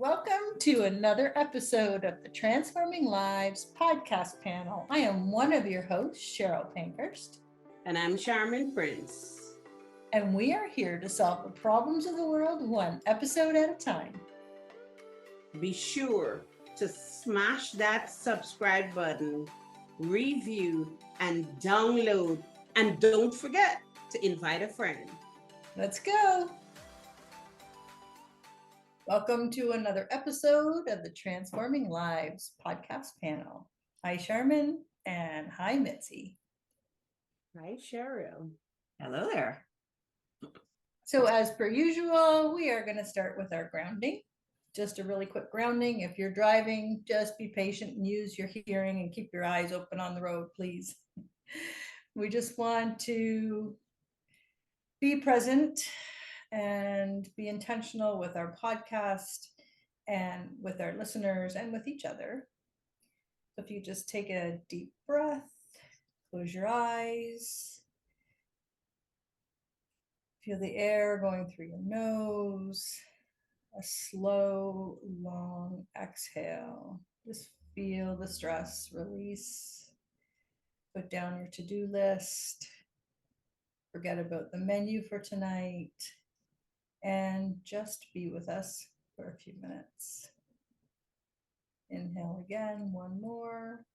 Welcome to another episode of the Transforming Lives podcast panel. I am one of your hosts, Cheryl Pankhurst. And I'm Sharmin Prince. And we are here to solve the problems of the world one episode at a time. Be sure to smash that subscribe button, review, and download. And don't forget to invite a friend. Let's go. Welcome to another episode of the Transforming Lives podcast panel. Hi, Sharmin, and hi, Mitzy. Hi, Cheryl. Hello there. So as per usual, we are going to start with our grounding. Just a really quick grounding. If you're driving, just be patient and use your hearing and keep your eyes open on the road, please. We just want to be present and be intentional with our podcast and with our listeners and with each other. So if you just take a deep breath, close your eyes, feel the air going through your nose, a slow, long exhale. Just feel the stress release. Put down your to-do list. Forget about the menu for tonight. And just be with us for a few minutes. Inhale again, one more.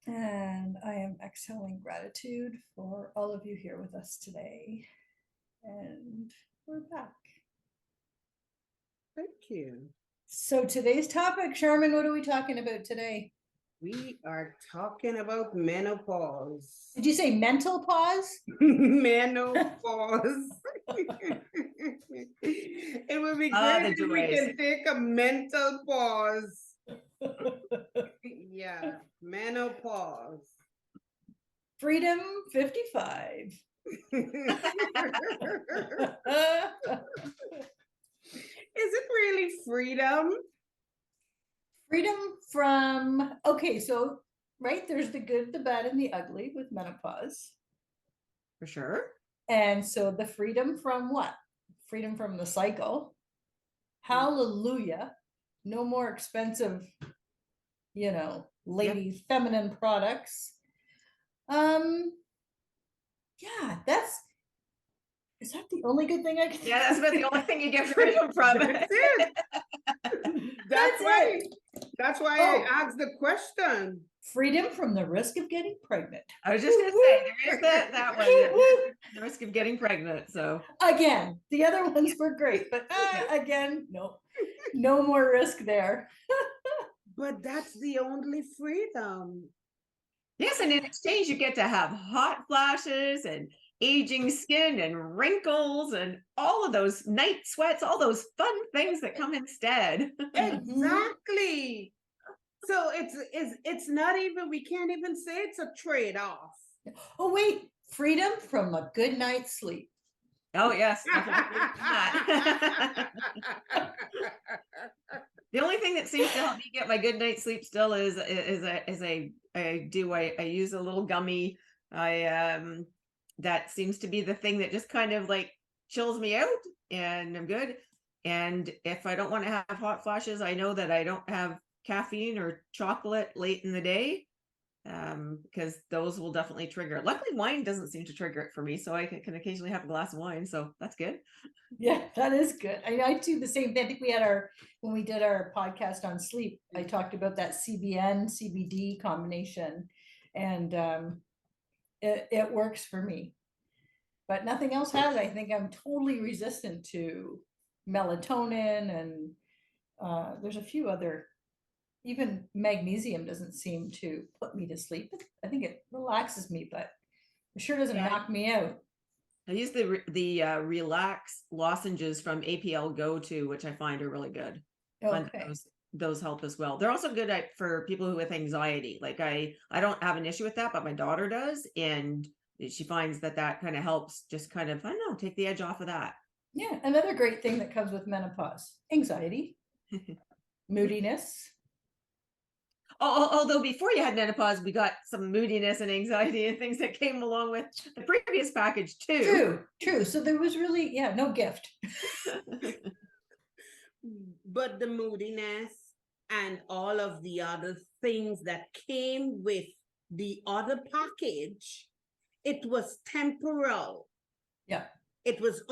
And I am exhaling gratitude for all of you here with us today. And we're back. Thank you. So today's topic, Sharmin, what are we talking about today? We are talking about menopause. Did you say mental pause? Menopause. It would be great if we can take a mental pause. Yeah, menopause. Freedom 55. Is it really freedom? Freedom from, okay, so, right, there's the good, the bad, and the ugly with menopause. For sure. And so the freedom from what? Freedom from the cycle. Hallelujah. No more expensive, ladies, feminine products. Yeah, is that the only good thing I can Yeah, that's about the only thing you get freedom from. That's it. That's why I asked the question. Freedom from the risk of getting pregnant. I was just going to say, there is that one, the risk of getting pregnant. So again, the other ones were great, but again, no more risk there. But that's the only freedom. Yes, and in exchange, you get to have hot flashes and aging skin and wrinkles and all of those night sweats, all those fun things that come instead. Exactly. So it's not even, we can't even say it's a trade-off. Oh wait, freedom from a good night's sleep. Oh yes. The only thing that seems to help me get my good night's sleep still is I use a little gummy. That seems to be the thing that just kind of like chills me out and I'm good. And if I don't want to have hot flashes, I know that I don't have caffeine or chocolate late in the day, because those will definitely trigger it. Luckily, wine doesn't seem to trigger it for me, so I can occasionally have a glass of wine, so that's good. Yeah, that is good. I do the same thing. I think we had when we did our podcast on sleep, I talked about that CBN CBD combination, and it works for me, but nothing else has. I think I'm totally resistant to melatonin, and there's a few other. Even magnesium doesn't seem to put me to sleep. I think it relaxes me, but it sure doesn't knock me out. I use the relax lozenges from APL Go too, which I find are really good. Okay. Those help as well. They're also good for people who with anxiety. Like I don't have an issue with that, but my daughter does, and she finds that kind of helps. Just kind of, I don't know, take the edge off of that. Yeah, another great thing that comes with menopause: anxiety, moodiness. Although before you had menopause, we got some moodiness and anxiety and things that came along with the previous package too. True. So there was really, no gift. But the moodiness and all of the other things that came with the other package, it was temporal. Yeah. It was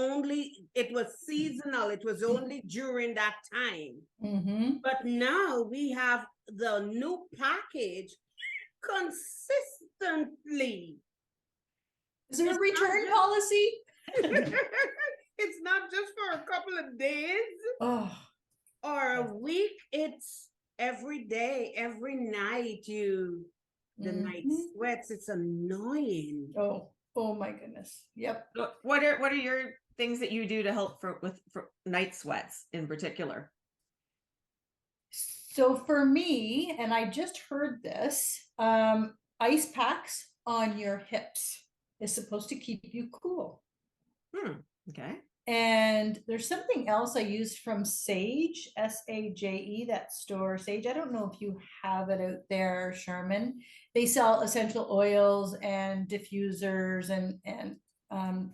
seasonal. It was only during that time. Mm-hmm. But now we have the new package consistently. Is there a It's return not policy? It's not just for a couple of days Oh, or a week. It's every day, every night. The night sweats. It's annoying. oh my goodness. Yep. What are your things that you do to help for night sweats in particular? So for me, and I just heard this, ice packs on your hips is supposed to keep you cool. Okay. And there's something else I used from Sage, Sage, that store, Sage. I don't know if you have it out there, Sharmin. They sell essential oils and diffusers and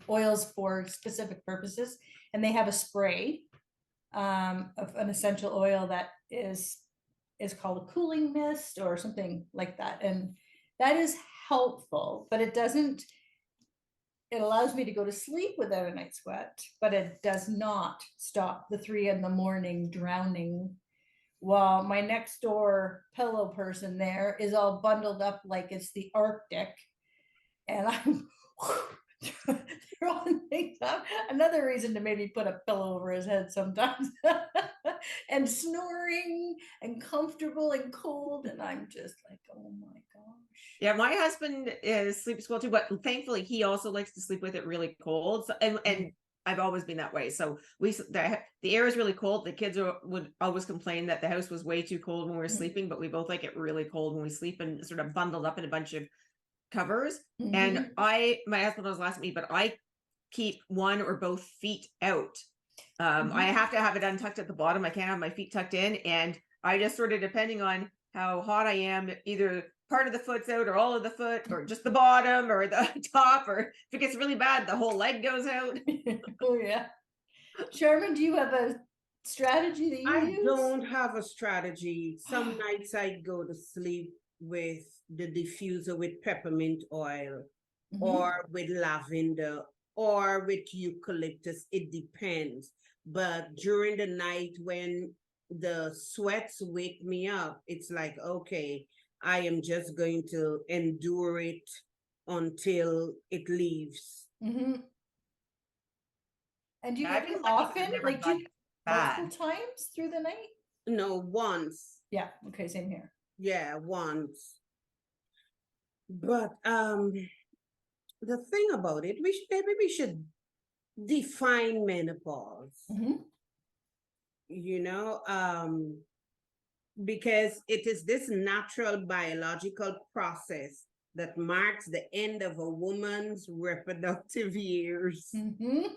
oils for specific purposes. And they have a spray of an essential oil that is called a cooling mist or something like that. And that is helpful, but it allows me to go to sleep without a night sweat, but it does not stop the 3 a.m. drowning while my next door pillow person there is all bundled up like it's the Arctic. And I'm throwing things up. Another reason to maybe put a pillow over his head sometimes. And snoring and comfortable and cold. And I'm just like, oh my gosh. Yeah, my husband sleeps well too, but thankfully he also likes to sleep with it really cold. So, and I've always been that way. So the air is really cold. The kids would always complain that the house was way too cold when we were sleeping, but we both like it really cold when we sleep and sort of bundled up in a bunch of covers. And my husband was last at me, but I keep one or both feet out. I have to have it untucked at the bottom. I can't have my feet tucked in. And I just sort of, depending on how hot I am, either part of the foot's out or all of the foot or just the bottom or the top, or if it gets really bad, the whole leg goes out. Oh yeah. Sharmin, do you have a strategy that you use? I don't have a strategy. Some nights I go to sleep with the diffuser with peppermint oil or with lavender or with eucalyptus. It depends. But during the night when the sweats wake me up, it's like, okay, I am just going to endure it until it leaves. And do you I've do been it lucky 'cause often? I've never Like do got you bad. multiple times through the night? No, once. Yeah. Okay. Same here. Yeah, once. But the thing about it, maybe we should define menopause. You know, because it is this natural biological process that marks the end of a woman's reproductive years. And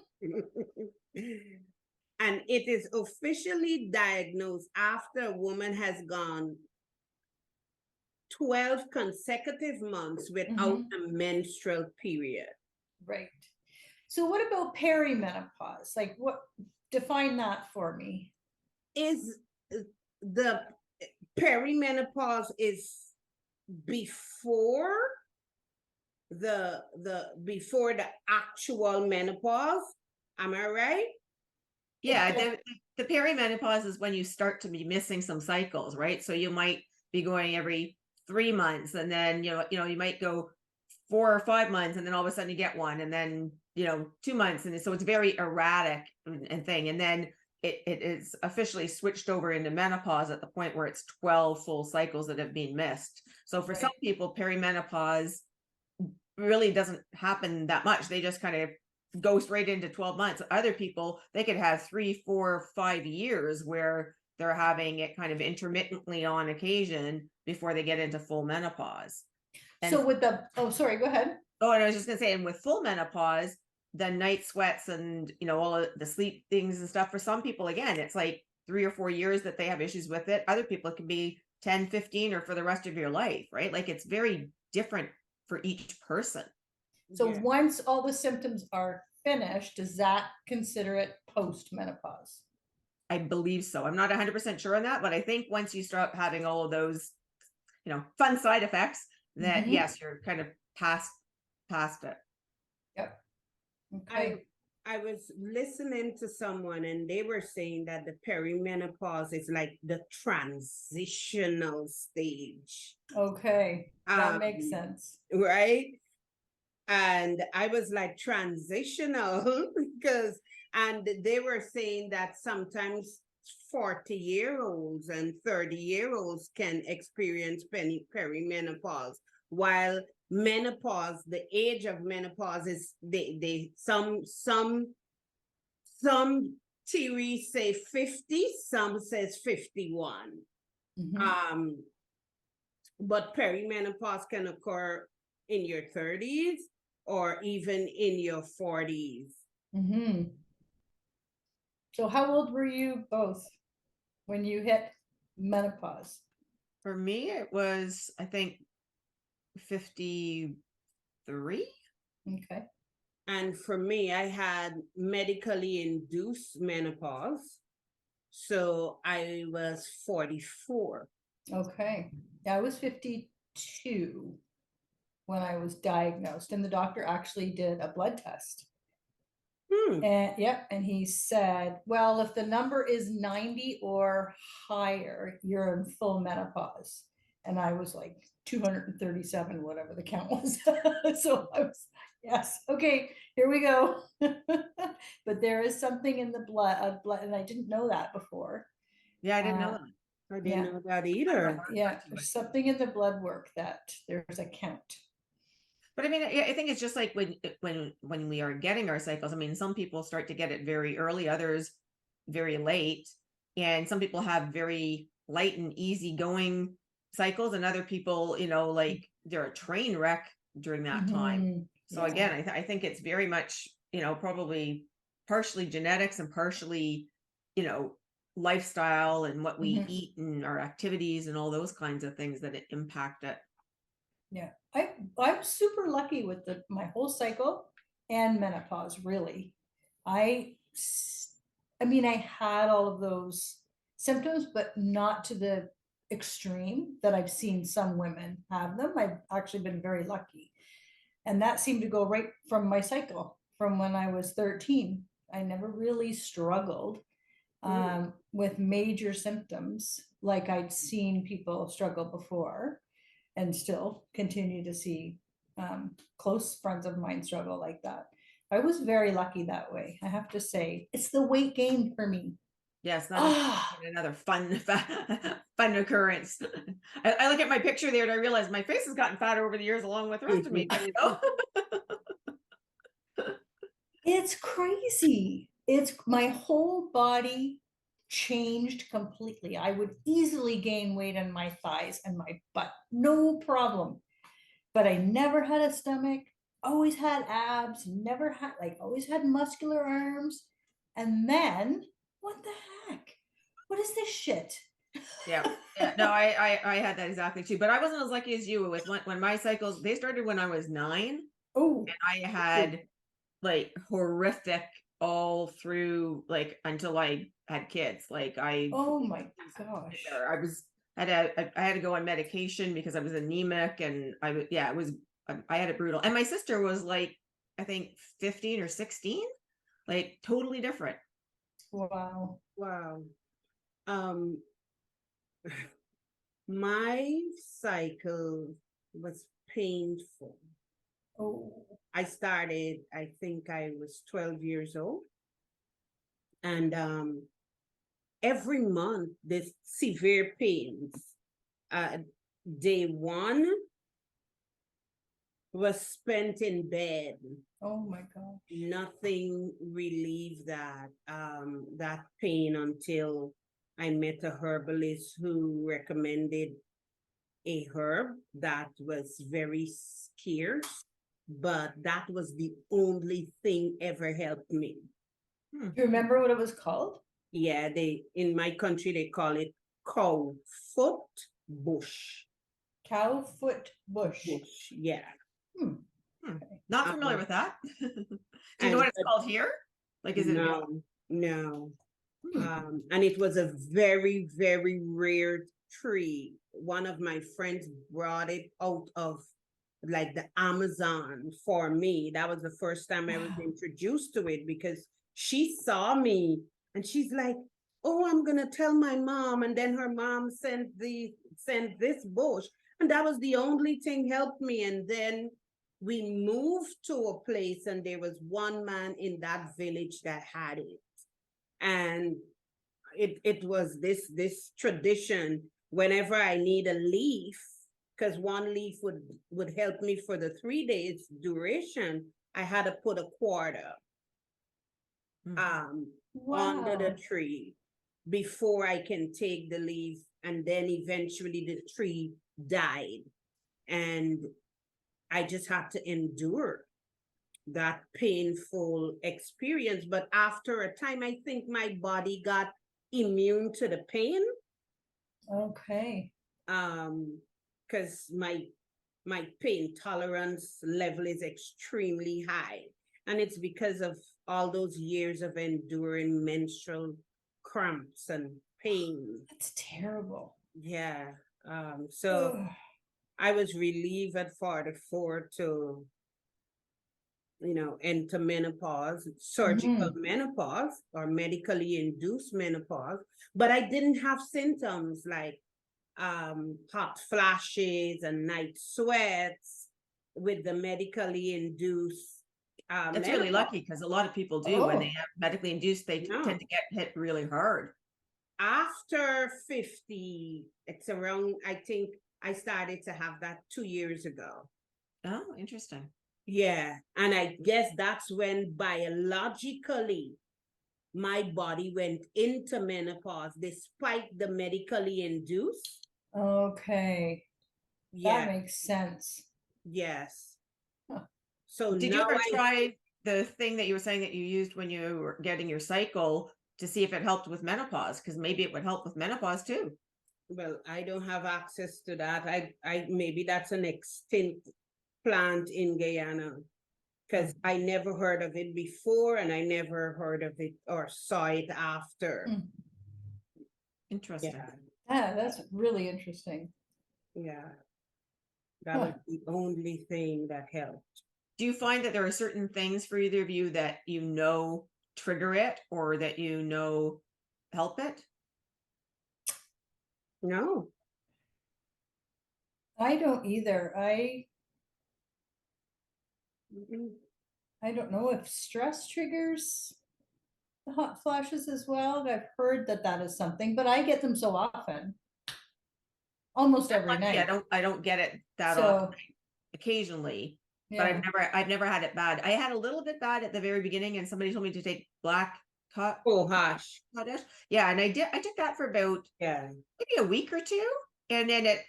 it is officially diagnosed after a woman has gone 12 consecutive months without a menstrual period. Right. So what about perimenopause? Like define that for me. Is the perimenopause is before the actual menopause? Am I right? Yeah, the perimenopause is when you start to be missing some cycles, right? So you might be going every 3 months, and then you might go 4 or 5 months, and then all of a sudden you get one, and then 2 months, and so it's very erratic and thing. And then it is officially switched over into menopause at the point where it's 12 full cycles that have been missed. So for some people, perimenopause really doesn't happen that much. They just kind of go straight into 12 months. Other people, they could have 3, 4, 5 years where they're having it kind of intermittently on occasion before they get into full menopause. And so with sorry, go ahead. Oh, and I was just gonna say, and with full menopause, the night sweats and all of the sleep things and stuff, for some people, again, it's like 3 or 4 years that they have issues with it. Other people, it can be 10, 15, or for the rest of your life, right? Like it's very different for each person. So Yeah. once all the symptoms are finished, does that consider it post-menopause? I believe so. I'm not 100% sure on that, but I think once you start having all of those, fun side effects, that Mhm. yes, you're kind of past it. Yep. Okay. I was listening to someone and they were saying that the perimenopause is like the transitional stage. Okay. That makes Um, sense. Right? And I was like, transitional? And they were saying that sometimes 40-year-olds and 30-year-olds can experience perimenopause, while menopause, the age of menopause is some theories say 50, some says 51. Mhm. But perimenopause can occur in your 30s or even in your 40s. Mhm. So how old were you both when you hit menopause? For me, it was, I think, 53. Okay. And for me, I had medically induced menopause. So I was 44. Okay. Yeah, I was 52 when I was diagnosed, and the doctor actually did a blood test. And yep, and he said, well, if the number is 90 or higher, you're in full menopause. And I was like 237, whatever the count was. So I was, yes, okay, here we go. But there is something in the blood, and I didn't know that before. Yeah, I didn't know that. I didn't Yeah. know that either. Yeah, there's something in the blood work that there's a count. But I mean, I think it's just like when we are getting our cycles. I mean, some people start to get it very early, others very late, and some people have very light and easy going cycles, and other people, like they're a train wreck during that time. Mhm. So Yeah. again, I think it's very much, probably partially genetics and partially, lifestyle and what we Mhm. eat and our activities and all those kinds of things that impact it. Yeah, I'm super lucky with my whole cycle and menopause, really. I I mean, I had all of those symptoms, but not to the extreme that I've seen some women have them. I've actually been very lucky. And that seemed to go right from my cycle from when I was 13. I never really struggled with major symptoms like I'd seen people struggle before, and still continue to see close friends of mine struggle like that. I was very lucky that way. I have to say, it's the weight gain for me. Yes, that is another fun occurrence. I look at my picture there and I realize my face has gotten fatter over the years along with the rest of me. It's crazy. It's my whole body changed completely. I would easily gain weight in my thighs and my butt, no problem. But I never had a stomach, always had abs, never had, like, always had muscular arms. And then, what the heck? What is this shit? Yeah. No, I had that exactly too, but I wasn't as lucky as you with when my cycles, they started when I was 9, Oh, and I had like horrific all through like until I had kids. Like oh my gosh. I had to go on medication because I was anemic, and I had it brutal. And my sister was like, I think 15 or 16, like totally different. Wow. Wow. Um, my cycle was painful. Oh. I started, I think I was 12 years old. And every month, there's severe pains. Day one was spent in bed. Oh my gosh. Nothing relieved that pain until I met a herbalist who recommended a herb that was very scarce, but that was the only thing ever helped me. Do you remember what it was called? Yeah, in my country they call it cow foot bush. Cow foot bush. Bush, yeah. Hmm. Not familiar Um, with that. Do you know and what it's called here? Like, is it? No. Hmm. And it was a very, very rare tree. One of my friends brought it out of like the Amazon for me. That was the first time I was Wow. introduced to it because she saw me and she's like, "Oh, I'm gonna tell my mom." And then her mom sent this bush, and that was the only thing helped me. And then we moved to a place, and there was one man in that village that had it, and it was this tradition. Whenever I need a leaf, because one leaf would help me for the 3 days duration, I had to put a quarter Hmm. under the Wow. tree before I can take the leaf, and then eventually the tree died, and I just had to endure that painful experience. But after a time, I think my body got immune to the pain, Okay. because my pain tolerance level is extremely high, and it's because of all those years of enduring menstrual cramps and pain. That's terrible. Yeah. So Ugh. I was relieved at 44 to enter menopause, surgical Mhm. menopause or medically induced menopause, but I didn't have symptoms like hot flashes and night sweats with the medically induced That's really menopause. lucky because a lot of people do when they Oh, have medically induced, they No. tend to get hit really hard. After 50, it's around, I think I started to have that 2 years ago. Oh, interesting. Yeah. And I guess that's when biologically my body went into menopause despite the medically induced. okay. That Yeah. makes sense. Yes. Huh. So Did you now ever try the thing that you were saying that you used when you were getting your cycle to see if it helped with menopause? Because maybe it would help with menopause too. well, I don't have access to that. I maybe that's an extinct plant in Guyana because I never heard of it before, and I never heard of it or saw it after. Mm. Interesting. Yeah. Yeah, that's really interesting. Yeah. That Huh. was the only thing that helped. Do you find that there are certain things for either of you that trigger it or that help it? No. I don't either. Mm-mm. I don't know if stress triggers the hot flashes as well. I've heard that that is something, but I get them so often, almost every Lucky, night. I don't get it that often. So Occasionally, but yeah. I've never had it bad. I had a little bit bad at the very beginning, and somebody told me to take black Oh, hush. potash. Yeah, and I took that for about Yeah. maybe a week or two, and then it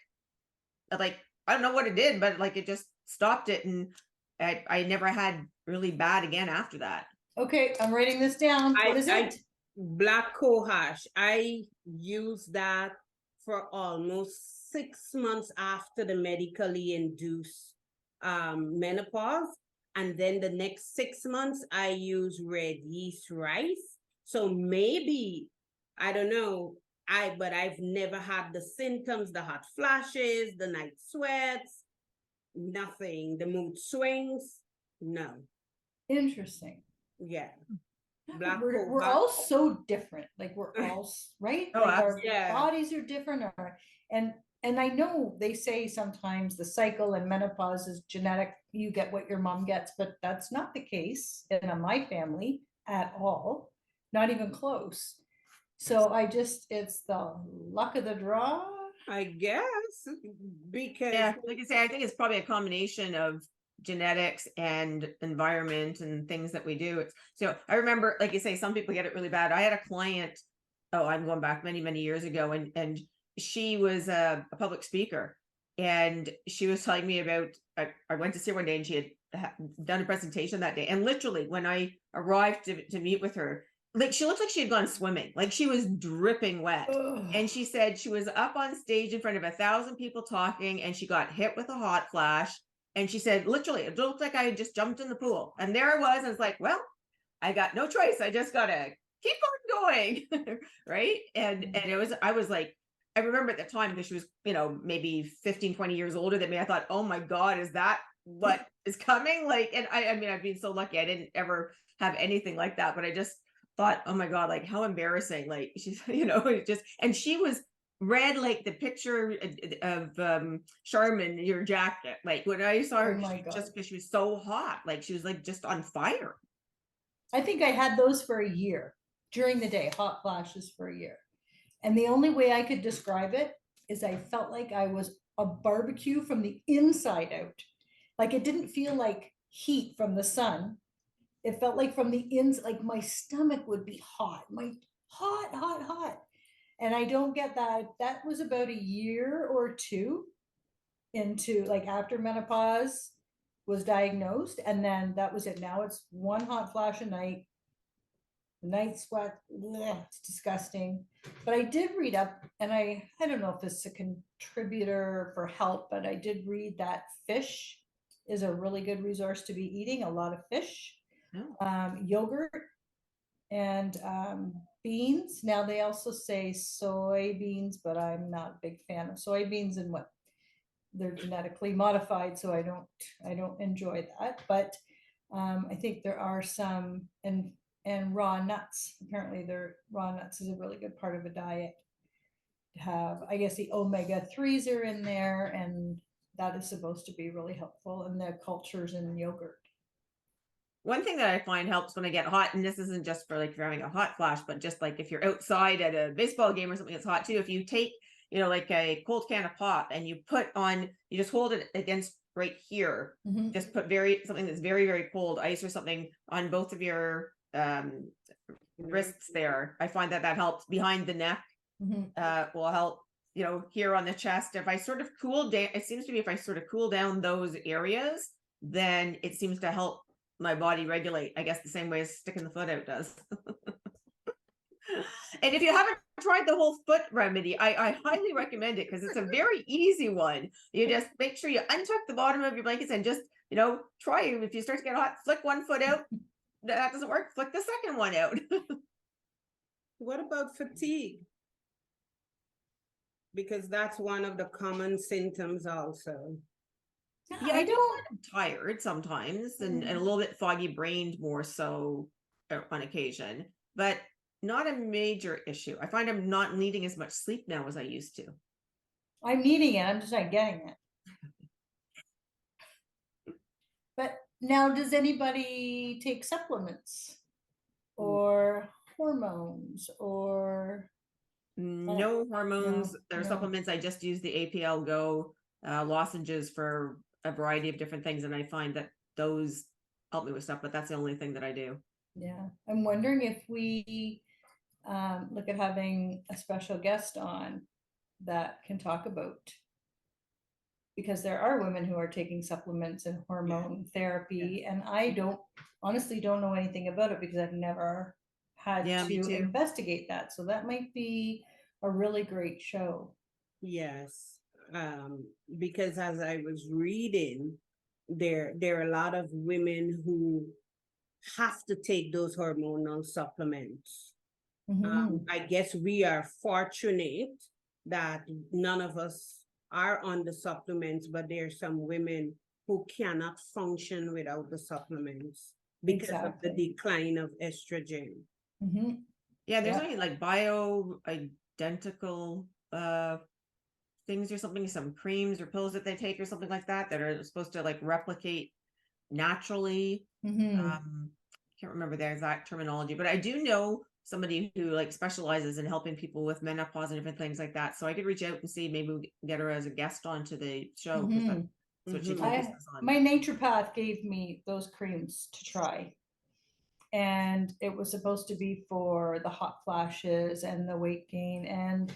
like I don't know what it did, but like it just stopped it, and I never had really bad again after that. Okay, I'm writing this down. What is I it? black cohosh. I used that for almost 6 months after the medically induced menopause. And then the next 6 months, I use red yeast rice. So maybe, I don't know, but I've never had the symptoms, the hot flashes, the night sweats, nothing, the mood swings. No. Interesting. Yeah. Black We're cohosh. all so different. Like we're all right. Oh, Like our Yeah. bodies are different. And I know they say sometimes the cycle and menopause is genetic. You get what your mom gets, but that's not the case in my family at all. Not even close. So it's the luck of the draw. I guess because yeah, like I say, I think it's probably a combination of genetics and environment and things that we do. So I remember, like you say, some people get it really bad. I had a client, oh, I'm going back many years ago, and she was a public speaker, and she was telling me about, I went to see her one day, and she had done a presentation that day, and literally when I arrived to meet with her, like she looked like she had gone swimming, like she was dripping wet. Ugh. And she said she was up on stage in front of 1,000 people talking, and she got hit with a hot flash. And she said, literally, it looked like I had just jumped in the pool. And there I was, and it's like, well, I got no choice. I just gotta keep on going. Right. And it was, I was like, I remember at the time, because she was, you know, maybe 15, 20 years older than me. I thought, oh my God, is that what is coming? Like, and I mean, I've been so lucky. I didn't ever have anything like that, but I just thought, oh my God, like how embarrassing. Like she's, you know, it just, and she was red, like the picture of Sharmin, your jacket. Like when I saw her, Oh my God. just because she was so hot, like she was like just on fire. I think I had those for a year during the day, hot flashes for a year. And the only way I could describe it is I felt like I was a barbecue from the inside out. Like it didn't feel like heat from the sun. It felt like from the inside, like my stomach would be hot, my hot, hot, hot. And I don't get that. That was about a year or two into, like, after menopause was diagnosed. And then that was it. Now it's one hot flash a night, night sweat. Bleh, it's disgusting. But I did read up, and I don't know if this is a contributor for help, but I did read that fish is a really good resource to be eating, a lot of fish. Oh. Yogurt and beans. Now they also say soybeans, but I'm not a big fan of soybeans and what they're genetically modified, so I don't enjoy that. But I think there are some, and raw nuts. Apparently, raw nuts is a really good part of a diet to have. I guess the omega-3s are in there, and that is supposed to be really helpful. And the cultures in yogurt. One thing that I find helps when I get hot, and this isn't just for like if you're having a hot flash, but just like if you're outside at a baseball game or something that's hot too, if you take, you know, like a cold can of pop and you put on, you just hold it against right here, just put something that's very, very cold, ice or something on both of your wrists there. I find that helps behind the neck, will help, you know, here on the chest. If I sort of cool down, it seems to be if I sort of cool down those areas, then it seems to help my body regulate, I guess, the same way as sticking the foot out does. And if you haven't tried the whole foot remedy, I highly recommend it because it's a very easy one. You just make sure you untuck the bottom of your blankets and just, you know, try. If you start to get hot, flick one foot out. That doesn't work, flick the second one out. What about fatigue? Because that's one of the common symptoms also. Yeah, I don't. I'm tired sometimes and a little bit foggy brained more so on occasion, but not a major issue. I find I'm not needing as much sleep now as I used to. I'm needing it. I'm just not getting it. But now, does anybody take supplements or hormones or? No hormones or no. supplements. I just use the APL Go lozenges for a variety of different things, and I find that those help me with stuff, but that's the only thing that I do. Yeah, I'm wondering if we look at having a special guest on that can talk about, because there are women who are taking supplements and hormone therapy, and I honestly don't know anything about it because I've never had to investigate that. So that might be a really great show. Yes, because as I was reading, there are a lot of women who have to take those hormonal supplements. I guess we are fortunate that none of us are on the supplements, but there are some women who cannot function without the supplements because of the decline of estrogen. Yeah, there's only like bio-identical things or something, some creams or pills that they take or something like that are supposed to like replicate naturally. Can't remember the exact terminology, but I do know somebody who like specializes in helping people with menopause and different things like that. So I could reach out and see, maybe we get her as a guest onto the show. That's what she focuses on. My naturopath gave me those creams to try, and it was supposed to be for the hot flashes and the weight gain, and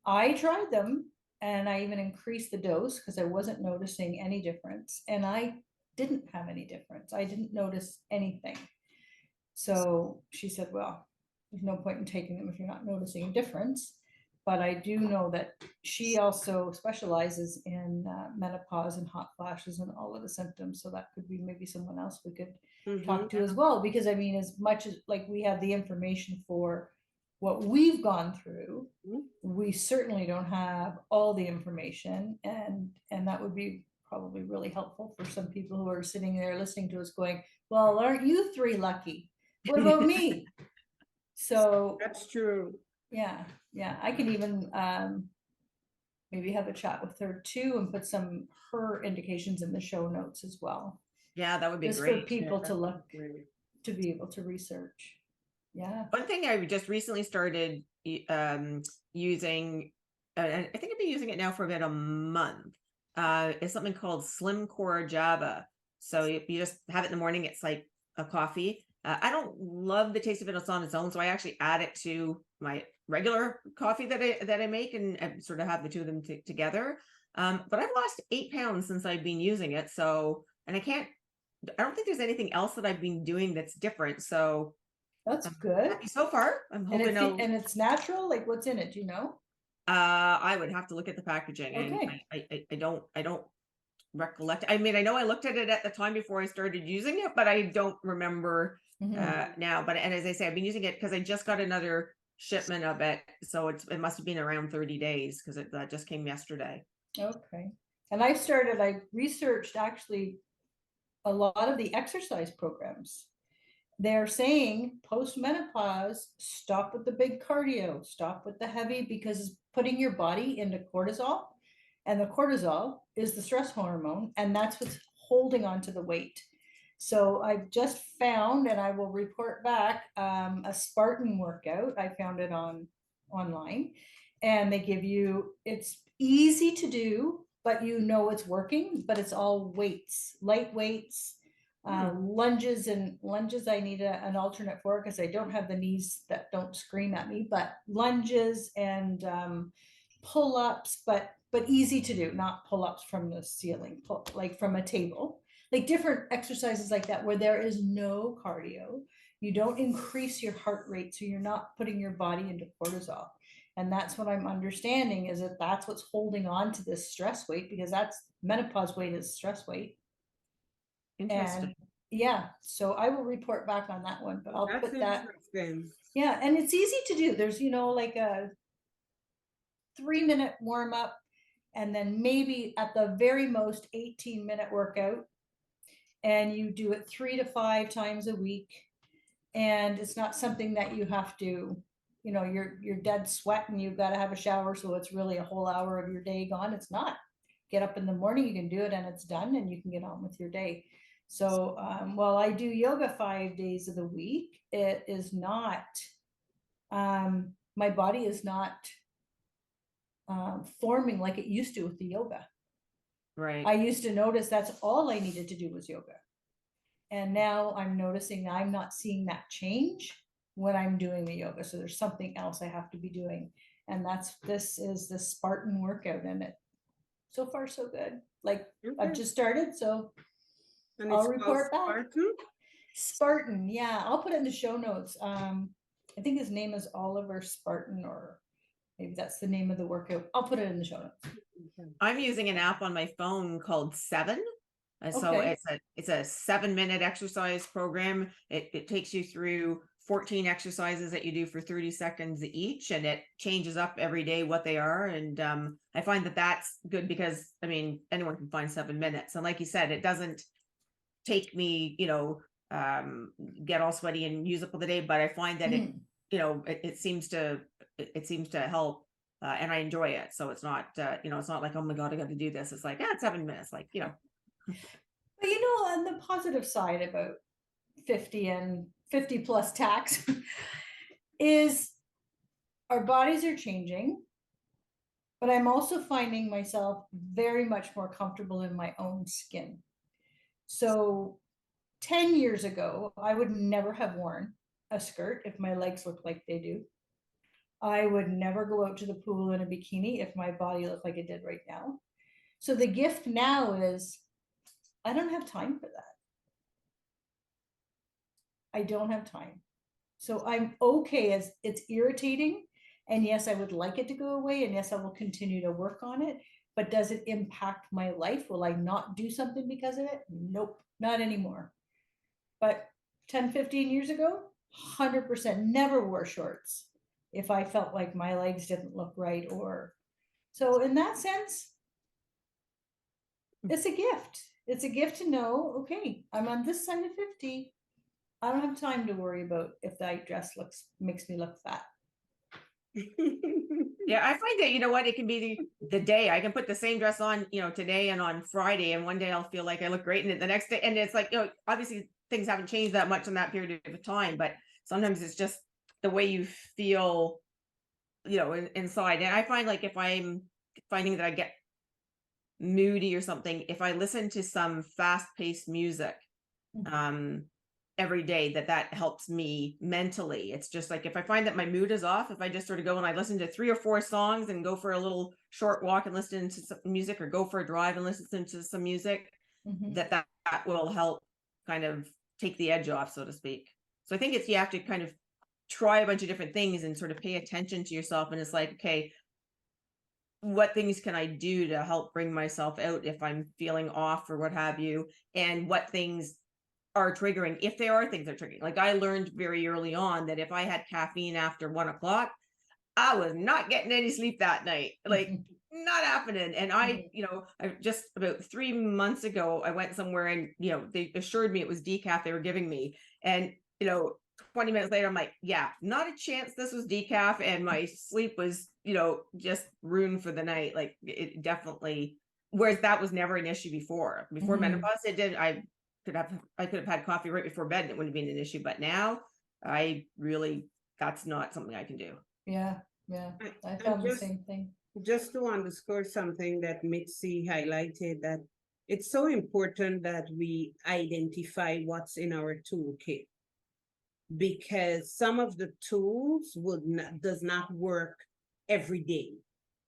I tried them, and I even increased the dose because I wasn't noticing any difference, and I didn't have any difference. I didn't notice anything. So she said, well, there's no point in taking them if you're not noticing a difference. But I do know that she also specializes in menopause and hot flashes and all of the symptoms. So that could be maybe someone else we could talk to as well. Because I mean, as much as like we have the information for what we've gone through, we certainly don't have all the information, and that would be probably really helpful for some people who are sitting there listening to us going, well, aren't you three lucky? What about me? So That's true. yeah, I can even maybe have a chat with her too and put some her indications in the show notes as well, Yeah, that would be just great. for people to that would look, be great. to be able to research. Yeah. One thing I just recently started using, I think I've been using it now for about a month, is something called Slim Core Java. So you just have it in the morning. It's like a coffee. I don't love the taste of it on its own, so I actually add it to my regular coffee that I make, and sort of have the two of them together. But I've lost 8 pounds since I've been using it. So, and I don't think there's anything else that I've been doing that's different. So That's good. happy so far. I'm And hoping and it's natural, like what's in it, do you know? I would have to look at the packaging. Okay. I don't recollect. I mean, I know I looked at it at the time before I started using it, but I don't remember now. But and as I say, I've been using it because I just got another shipment of it, so it must have been around 30 days because that just came yesterday. Okay. And I researched actually a lot of the exercise programs. They're saying post-menopause, stop with the big cardio, stop with the heavy, because it's putting your body into cortisol, and the cortisol is the stress hormone, and that's what's holding on to the weight. So I've just found, and I will report back, a Spartan workout. I found it online, and they give you, it's easy to do, but you know it's working, but it's all weights, light weights. Lunges I need an alternate for because I don't have the knees that don't scream at me, but lunges and pull-ups, but easy to do, not pull-ups from the ceiling, like from a table, like different exercises like that where there is no cardio. You don't increase your heart rate, so you're not putting your body into cortisol. And that's what I'm understanding, is that that's what's holding on to this stress weight, because that's menopause weight is stress weight. Interesting. And yeah, so I will report back on that one, but I'll That's put that. interesting. Yeah, and it's easy to do. There's, like a 3-minute warm up, and then maybe at the very most 18-minute workout. And you do it 3 to 5 times a week. And it's not something that you have to, you're dead sweat and you've got to have a shower. So it's really a whole hour of your day gone. It's not. Get up in the morning, you can do it and it's done, and you can get on with your day. So while I do yoga 5 days of the week, it is not, my body is not forming like it used to with the yoga. Right. I used to notice that's all I needed to do was yoga. And now I'm noticing I'm not seeing that change when I'm doing the yoga. So there's something else I have to be doing. And this is the Spartan workout, and it so far so good. Like I've just started, so And I'll it's report back. Spartan? Spartan, yeah, I'll put it in the show notes. I think his name is Oliver Spartan, or maybe that's the name of the workout. I'll put it in the show notes. I'm using an app on my phone called Seven. So Okay. it's a 7-minute exercise program. It takes you through 14 exercises that you do for 30 seconds each, and it changes up every day what they are. And I find that that's good because, I mean, anyone can find 7 minutes. And like you said, it doesn't take me, get all sweaty and use up all the day, but I find that it seems to help. And I enjoy it. So it's not, it's not like, oh my God, I got to do this. It's like, it's 7 minutes, like, But on the positive side about 50 and 50 plus tax is our bodies are changing, but I'm also finding myself very much more comfortable in my own skin. So 10 years ago, I would never have worn a skirt if my legs looked like they do. I would never go out to the pool in a bikini if my body looked like it did right now. So the gift now is I don't have time for that. I don't have time. So I'm okay as it's irritating. And yes, I would like it to go away. And yes, I will continue to work on it. But does it impact my life? Will I not do something because of it? Nope, not anymore. But 10, 15 years ago, 100% never wore shorts if I felt like my legs didn't look right. Or so in that sense, it's a gift. It's a gift to know, okay, I'm on this side of 50. I don't have time to worry about if that dress makes me look fat. Yeah, I find that, you know what, it can be the day. I can put the same dress on, you know, today and on Friday, and one day I'll feel like I look great, and then the next day, and it's like, you know, obviously things haven't changed that much in that period of time, but sometimes it's just the way you feel, you know, inside. And I find like if I'm finding that I get moody or something, if I listen to some fast-paced music, every day, that helps me mentally. It's just like if I find that my mood is off, if I just sort of go and I listen to 3 or 4 songs and go for a little short walk and listen to some music, or go for a drive and listen to some music, that will help kind of take the edge off, so to speak. So I think it's, you have to kind of try a bunch of different things and sort of pay attention to yourself. And it's like, okay, what things can I do to help bring myself out if I'm feeling off or what have you? And what things are triggering, if there are things that are triggering. Like I learned very early on that if I had caffeine after 1 o'clock, I was not getting any sleep that night. Like not happening. And I, you know, I just about 3 months ago, I went somewhere and, you know, they assured me it was decaf they were giving me. And, you know, 20 minutes later, I'm like, yeah, not a chance this was decaf. And my sleep was, you know, just ruined for the night. Like it definitely, whereas that was never an issue before menopause. It did. I could have had coffee right before bed and it wouldn't have been an issue. But now that's not something I can do. Yeah. I found the same thing. Just to underscore something that Mitzy highlighted, that it's so important that we identify what's in our toolkit, because some of the tools does not work every day.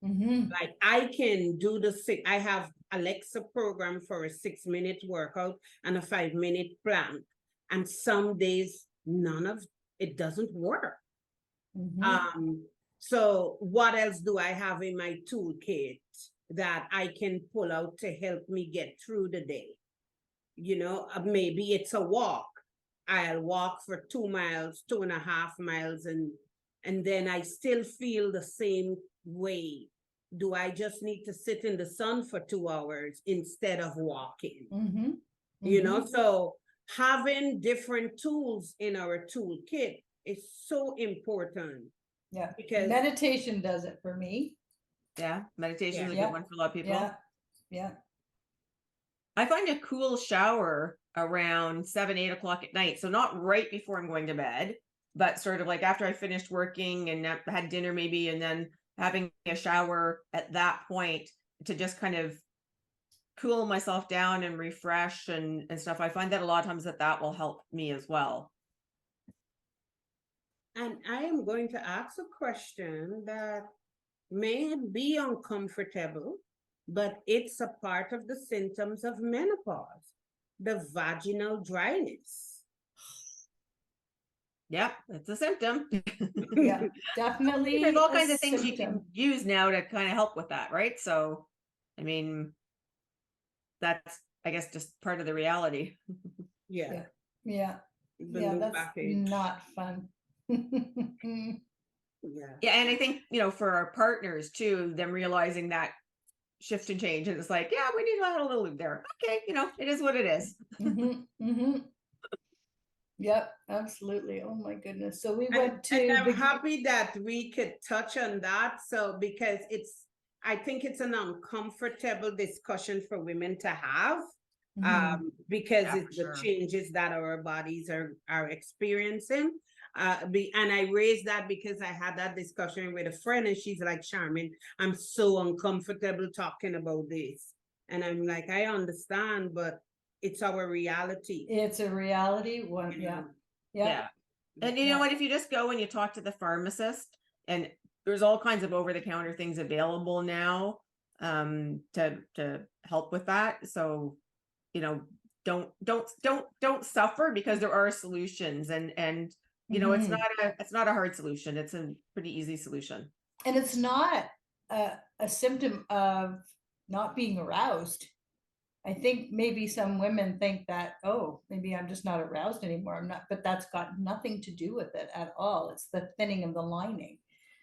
Like I can do I have Alexa program for a 6-minute workout and a 5-minute plank, and some days none of it doesn't work. So what else do I have in my toolkit that I can pull out to help me get through the day? You know, maybe it's a walk. I'll walk for 2 miles, 2.5 miles, and then I still feel the same way. Do I just need to sit in the sun for 2 hours instead of walking? You know, so having different tools in our toolkit is so important. Yeah, because meditation does it for me. Yeah, meditation is a good one for a lot of people. Yeah. I find a cool shower around 7, 8 o'clock at night. So not right before I'm going to bed, but sort of like after I finished working and had dinner maybe, and then having a shower at that point to just kind of cool myself down and refresh and stuff. I find that a lot of times that will help me as well. And I am going to ask a question that may be uncomfortable, but it's a part of the symptoms of menopause, the vaginal dryness. Yep, it's a symptom. Yeah, definitely. There's all kinds of things you can use now to kind of help with that, right? So, I mean, that's, I guess, just part of the reality. Yeah. That's not fun. Yeah, and I think, you know, for our partners too, them realizing that shift and change, and it's like, yeah, we need to add a little there. Okay, you know, it is what it is. Yep, absolutely. Oh my goodness. So we went to. And I'm happy that we could touch on that. So because I think it's an uncomfortable discussion for women to have, because it's the changes that our bodies are experiencing. And I raised that because I had that discussion with a friend, and she's like, Sharmin, I'm so uncomfortable talking about this. And I'm like, I understand, but it's our reality. It's a reality. Yeah. And you know what, if you just go and you talk to the pharmacist, and there's all kinds of over-the-counter things available now to help with that. So, you know, don't suffer, because there are solutions, and you know, Mhm. it's not a hard solution. It's a pretty easy solution. And it's not a symptom of not being aroused. I think maybe some women think that, oh, maybe I'm just not aroused anymore. I'm not, but that's got nothing to do with it at all. It's the thinning of the lining.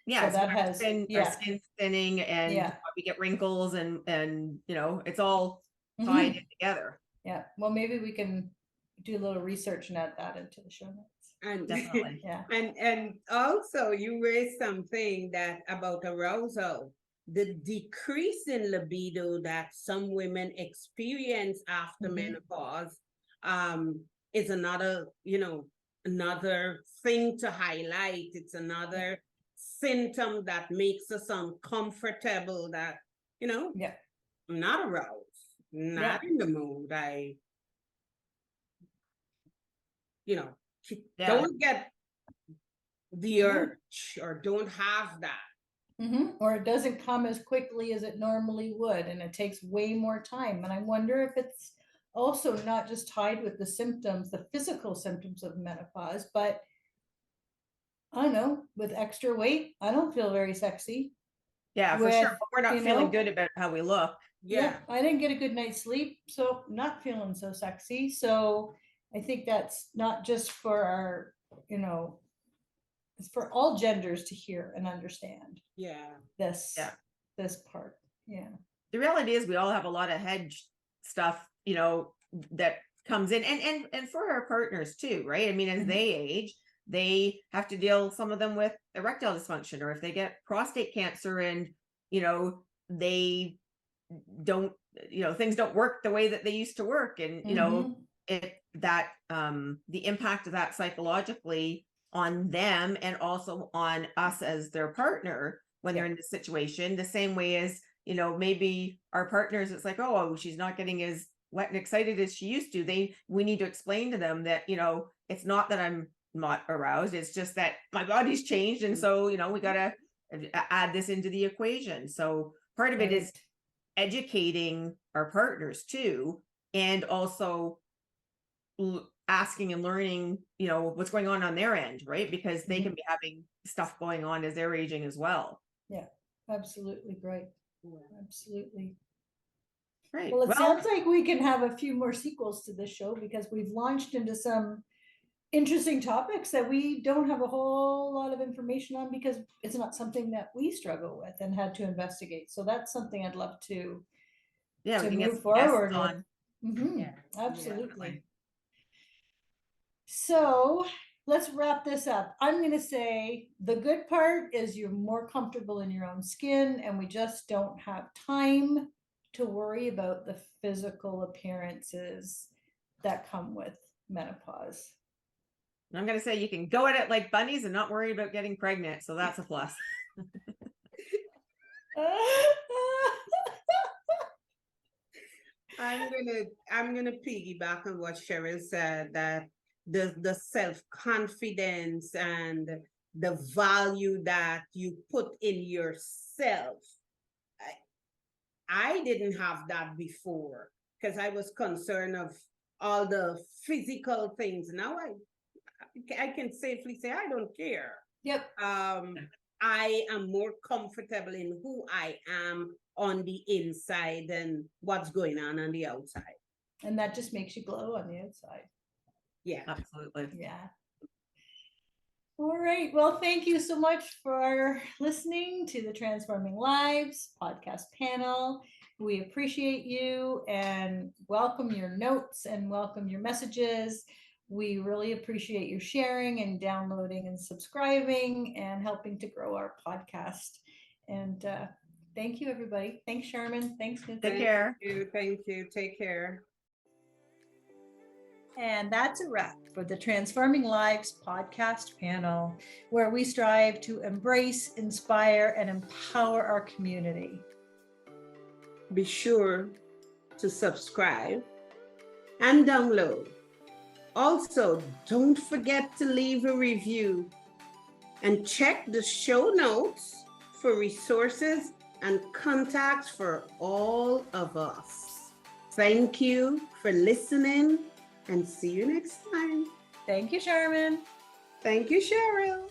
Yeah, So it's that our has, skin, our yeah, skin's thinning, and yeah. we get wrinkles, and you know, it's all tied Mhm. in together. Yeah. Well, maybe we can do a little research and add that into the show notes. And Definitely. Yeah. and also you raised something that about arousal, the decrease in libido that some women experience after Mhm. menopause is another, you know, another thing to highlight. It's another symptom that makes us uncomfortable, that, you know, Yeah. I'm not aroused, not in the mood. You know, Yeah. don't get the Yeah. urge, or don't have that. Or it doesn't come as quickly as it normally would, and it takes way more time. And I wonder if it's also not just tied with the symptoms, the physical symptoms of menopause, but I don't know, with extra weight, I don't feel very sexy. Yeah, for With, sure. But we're not you feeling know, good about how we look. yeah, I didn't get a good night's sleep, so not feeling so sexy. So I think that's not just for our, you know, it's for all genders to hear and understand Yeah. this Yeah. this part. Yeah. The reality is we all have a lot of hedge stuff, you know, that comes in, and for our partners too, right? I mean, as Mhm. they age, they have to deal, some of them, with erectile dysfunction, or if they get prostate cancer, and you know, they don't, you know, things don't work the way that they used to work, and you know, Mhm. it that the impact of that psychologically on them, and also on us as their partner when they're Yeah. in this situation, the same way as, you know, maybe our partners, it's like, oh, she's not getting as wet and excited as she used to. We need to explain to them that, you know, it's not that I'm not aroused, it's just that my body's changed, and so, you know, we gotta add this into the equation. So part of it is Right. educating our partners too, and also asking and learning, you know, what's going on their end, right? Because they can be having stuff going on as they're aging as well. Yeah. Absolutely great. Absolutely. Great. Well, it Well, sounds like we can have a few more sequels to this show, because we've launched into some interesting topics that we don't have a whole lot of information on, because it's not something that we struggle with and had to investigate. So that's something I'd love yeah, we to can get move some guests forward with. on. Mhm. Yeah, Absolutely. definitely. So let's wrap this up. I'm going to say the good part is you're more comfortable in your own skin, and we just don't have time to worry about the physical appearances that come with menopause. And I'm going to say you can go at it like bunnies and not worry about getting pregnant. So that's a plus. I'm gonna piggyback on what Cheryl said, that the self-confidence and the value that you put in yourself. I didn't have that before, because I was concerned of all the physical things. Now I can safely say I don't care. Yep. I am more comfortable in who I am on the inside than what's going on the outside. And that just makes you glow on the outside. Yeah. Absolutely. Yeah. All right. Well, thank you so much for listening to the Transforming Lives podcast panel. We appreciate you and welcome your notes and welcome your messages. We really appreciate you sharing and downloading and subscribing and helping to grow our podcast. And thank you, everybody. Thanks, Sharmin. Thanks, Mitzy. Take care. Thank you. Take care. And that's a wrap for the Transforming Lives podcast panel, where we strive to embrace, inspire, and empower our community. Be sure to subscribe and download. Also, don't forget to leave a review and check the show notes for resources and contacts for all of us. Thank you for listening, and see you next time. Thank you, Sharmin. Thank you, Cheryl.